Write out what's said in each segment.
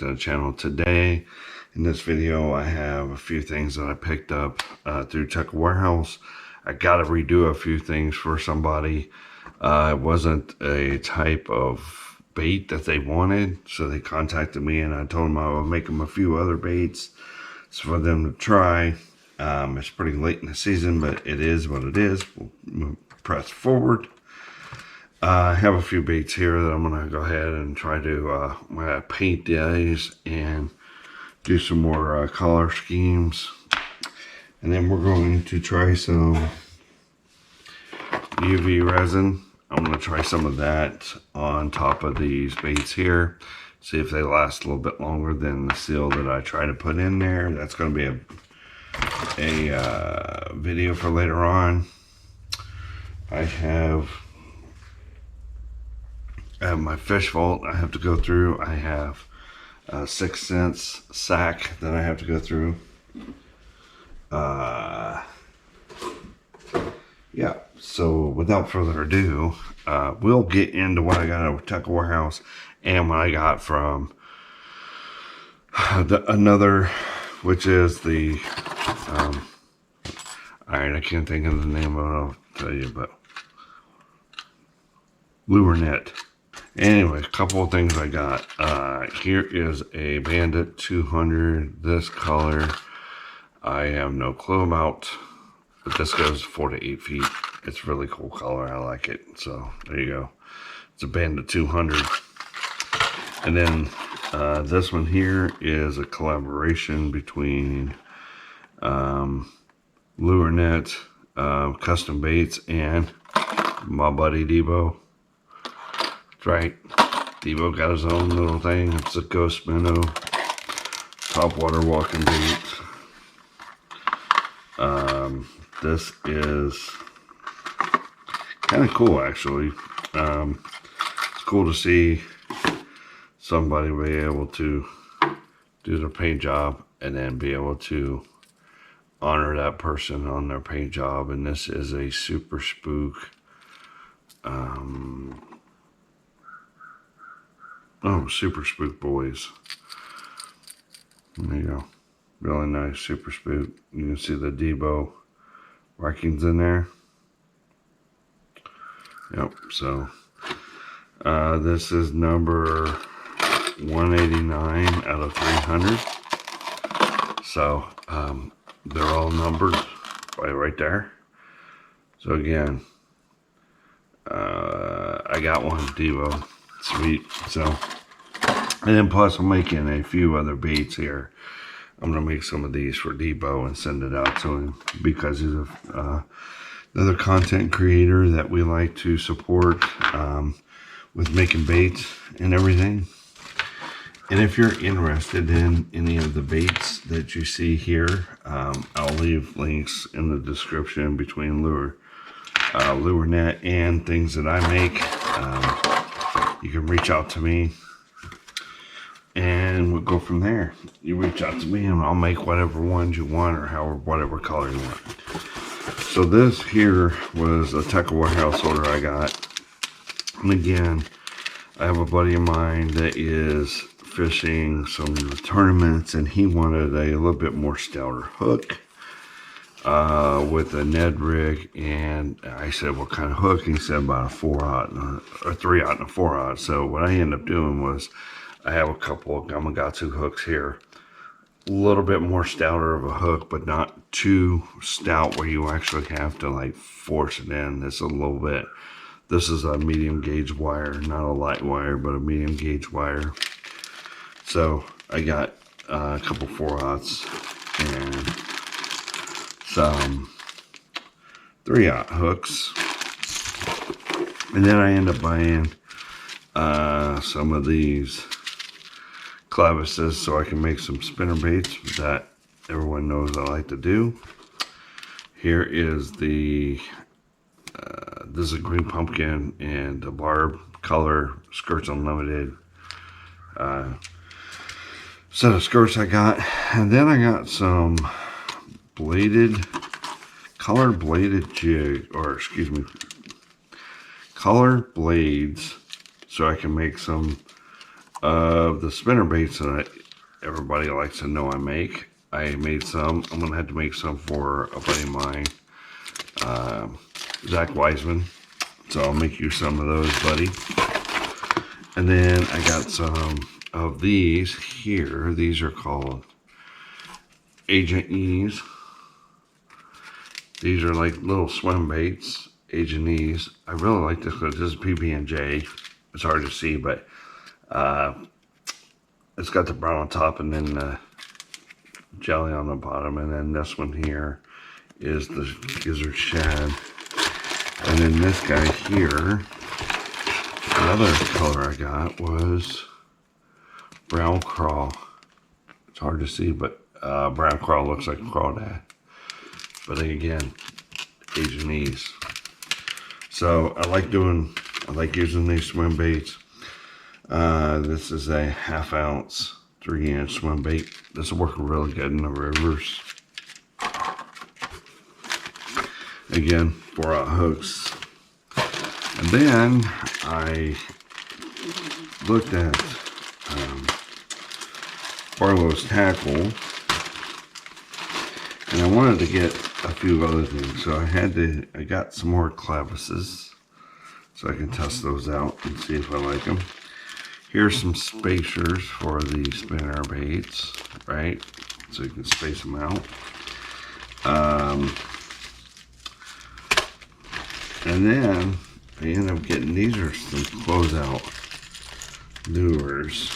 to the channel. Today in this video I have a few things that I picked up through Tech Warehouse. I gotta redo a few things for somebody. It wasn't a type of bait that they wanted, so they contacted me and I told them I would make them a few other baits for them to try. It's pretty late in the season, but it is what it is. We'll press forward. I have a few baits here that I'm going to go ahead and try to paint these and do some more color schemes. And then we're going to try some UV resin. I'm going to try some of that on top of these baits here. See if they last a little bit longer than the seal that I try to put in there. That's going to be a video for later on. I have my fish vault I have to go through. I have a 6 cents sack that I have to go through. Yeah, so without further ado, we'll get into what I got at Tech Warehouse and what I got from another, which is the alright, I can't think of the name of it, I'll tell you, but lure net. Anyway, a couple of things I got. Here is a Bandit 200. This color I have no clue about, but this goes 4 to 8 feet. It's really cool color. I like it. So there you go. It's a Bandit 200. And then this one here is a collaboration between Lure Net, Custom Baits, and my buddy Debo. That's right, Debo got his own little thing. It's a ghost minnow topwater walking bait. This is kind of cool, actually. It's cool to see somebody be able to do their paint job and then be able to honor that person on their paint job. And this is a Super Spook. Super Spook Boys. There you go. Really nice Super Spook. You can see the Debo markings in there. Yep, so this is number 189 out of 300. So they're all numbered right there. So again, I got one Debo. Sweet. So, and then plus I'm making a few other baits here. I'm going to make some of these for Debo and send it out to him because he's another content creator that we like to support with making baits and everything. And if you're interested in any of the baits that you see here, I'll leave links in the description between Lure Net and things that I make. You can reach out to me and we'll go from there. You reach out to me and I'll make whatever ones you want or whatever color you want. So this here was a Tech Warehouse order I got. And again, I have a buddy of mine that is fishing some tournaments and he wanted a little bit more stouter hook with a Ned rig. And I said, what kind of hook? And he said about a 4/0 or 3/0 and a 4/0. So what I ended up doing was I have a couple of Gamakatsu hooks here. A little bit more stouter of a hook, but not too stout where you actually have to like force it in. This a little bit. This is a medium gauge wire, not a light wire, but a medium gauge wire. So I got a couple 4/0s and some 3/0 hooks. And then I end up buying some of these clavises so I can make some spinner baits that everyone knows I like to do. Here is the this is a green pumpkin and the barb color skirts unlimited set of skirts I got. And then I got some color bladed jig, or excuse me, color blades so I can make some of the spinner baits that everybody likes to know I make. I made some. I'm going to have to make some for a buddy of mine, Zach Wiseman. So I'll make you some of those, buddy. And then I got some of these here. These are called Agent E's. These are like little swim baits, Agent E's. I really like this because this is PB&J. It's hard to see, but it's got the brown on top and then the jelly on the bottom. And then this one here is the gizzard shad. And then this guy here, another color I got was brown crawl. It's hard to see, but brown crawl looks like crawdad. But again, Agent E's. So I like using these swim baits. This is a 1/2 ounce, 3-inch swim bait. This will work really good in the rivers. Again, 4-aught hooks. And then I looked at Barlow's tackle, and I wanted to get a few other things. So I got some more clavises, so I can test those out and see if I like them. Here's some spacers for the spinner baits, right? So you can space them out. And then I ended up getting, these are some closeout lures.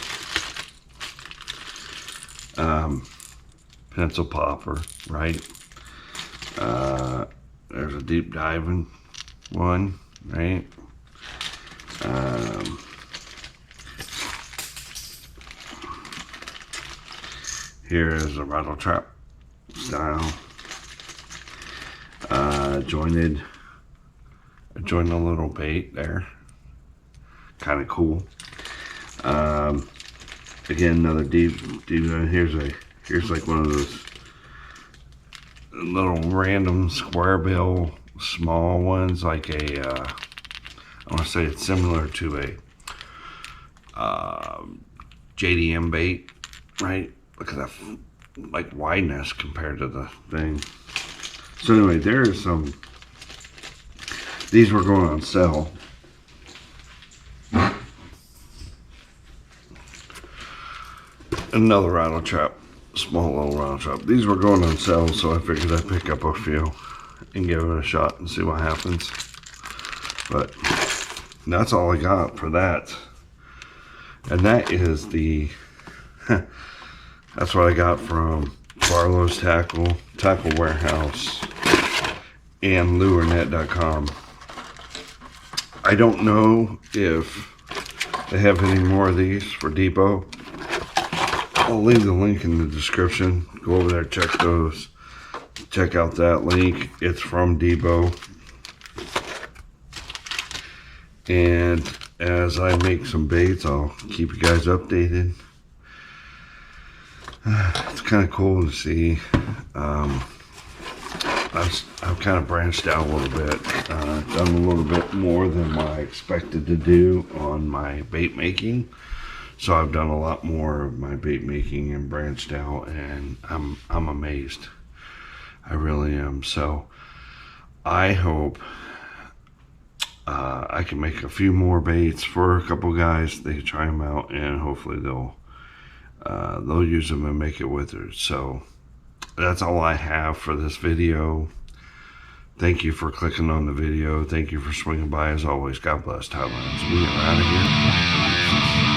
Pencil popper, right? There's a deep diving one, right? Here is a rattle trap style. Joined a little bait there. Kind of cool. Again, another deep. Here's like one of those little random square bill small ones, like a I want to say it's similar to a JDM bait, right? Look at that, like, wideness compared to the thing. So anyway, there's some. These were going on sale. Another rattle trap, small little rattle trap. These were going on sale, so I figured I'd pick up a few and give it a shot and see what happens. But that's all I got for that. And that is the, that's what I got from Barlow's Tackle, Tackle Warehouse, and lurenet.com. I don't know if they have any more of these for Depot. I'll leave the link in the description. Go over there, check those. Check out that link. It's from Depot. And as I make some baits, I'll keep you guys updated. It's kind of cool to see. I've kind of branched out a little bit, done a little bit more than what I expected to do on my bait making. So I've done a lot more of my bait making and branched out, and I'm amazed. I really am. So I hope I can make a few more baits for a couple guys. They try them out, and hopefully they'll use them and make it with it. So that's all I have for this video. Thank you for clicking on the video. Thank you for swinging by as always. God bless Thailand. We are out of here.